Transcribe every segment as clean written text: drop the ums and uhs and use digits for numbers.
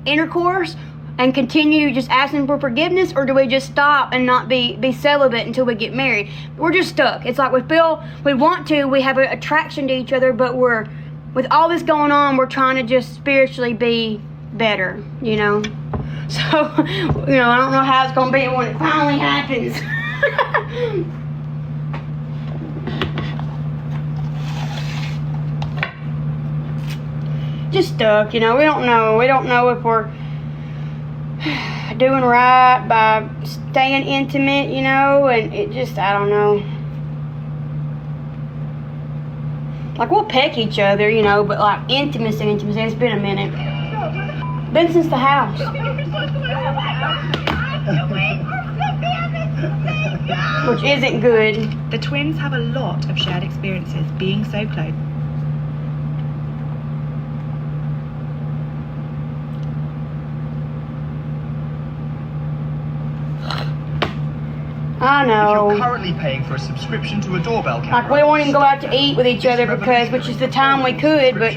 intercourse and continue just asking for forgiveness, or do we just stop and not be celibate until we get married? We're just stuck. It's like we feel we want to, we have an attraction to each other, but we're, with all this going on, we're trying to just spiritually be better, you know? So, you know, I don't know how it's going to be when it finally happens. Just stuck, you know. We don't know if we're doing right by staying intimate, you know, and it just, I don't know. Like, we'll peck each other, you know, but like intimacy, it's been a minute. Been since the house. Which isn't good. The twins have a lot of shared experiences being so close. I know. If you're currently paying for a subscription to a doorbell camera, like, we won't even go out to eat with each other because, which is the time we could, but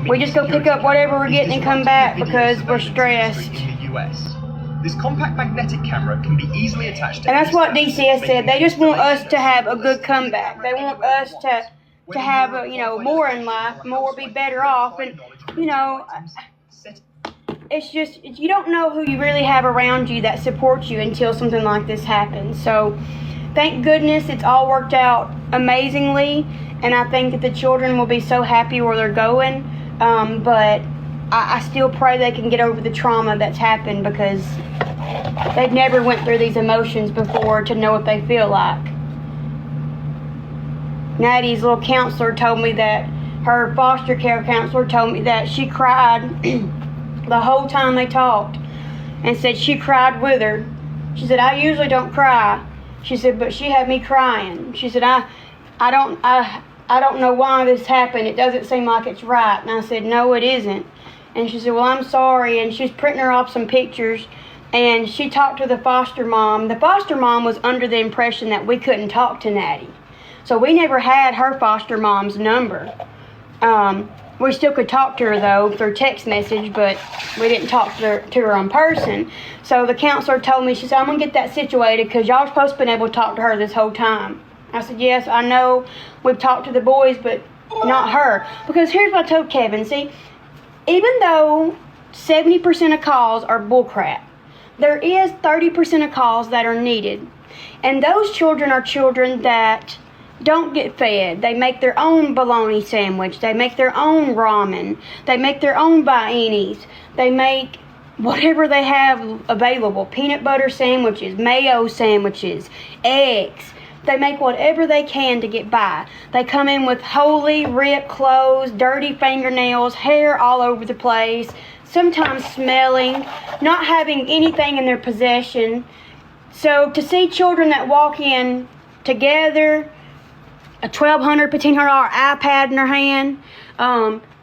we just go pick up whatever we're getting and come back because we're stressed. In the US, this compact magnetic camera can be easily attached to. And that's what DCS said. They just want us to have a good comeback. They want us to have, you know, more in life, more, be better off, and, you know, it's just, you don't know who you really have around you that supports you until something like this happens. So thank goodness it's all worked out amazingly, and I think that the children will be so happy where they're going, but I still pray they can get over the trauma that's happened, because they've never went through these emotions before to know what they feel like. Natty's little counselor told me that, her foster care counselor told me that she cried the whole time they talked, and said she cried with her. She said, I usually don't cry. She said, but she had me crying. She said, I don't know why this happened. It doesn't seem like it's right. And I said, no, it isn't. And she said, well, I'm sorry. And she's printing her off some pictures, and she talked to the foster mom. The foster mom was under the impression that we couldn't talk to Natty, so we never had her foster mom's number. We still could talk to her, though, through text message, but we didn't talk to her in person. So the counselor told me, she said, I'm going to get that situated, because y'all are supposed to be able to talk to her this whole time. I said, yes, I know we've talked to the boys, but not her. Because here's what I told Kevin. See, even though 70% of calls are bullcrap, there is 30% of calls that are needed. And those children are children that don't get fed. They make their own bologna sandwich. They make their own ramen. They make their own bianis. They make whatever they have available. Peanut butter sandwiches, mayo sandwiches, eggs. They make whatever they can to get by. They come in with wholly ripped clothes, dirty fingernails, hair all over the place, sometimes smelling, not having anything in their possession. So to see children that walk in together, a $1,200, $1,500 iPad in her hand,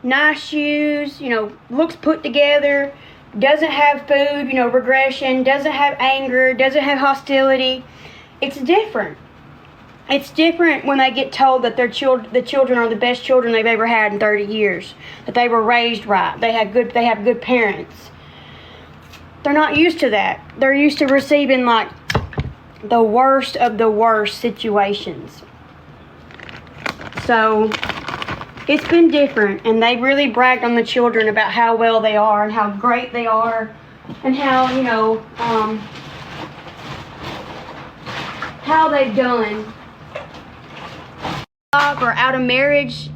nice shoes, you know, looks put together, doesn't have food, you know, regression, doesn't have anger, doesn't have hostility. It's different. It's different when they get told that the children are the best children they've ever had in 30 years, that they were raised right, they have good parents. They're not used to that. They're used to receiving like the worst of the worst situations. So it's been different, and they really bragged on the children about how well they are and how great they are, and how, you know, how they've done. Or out of marriage,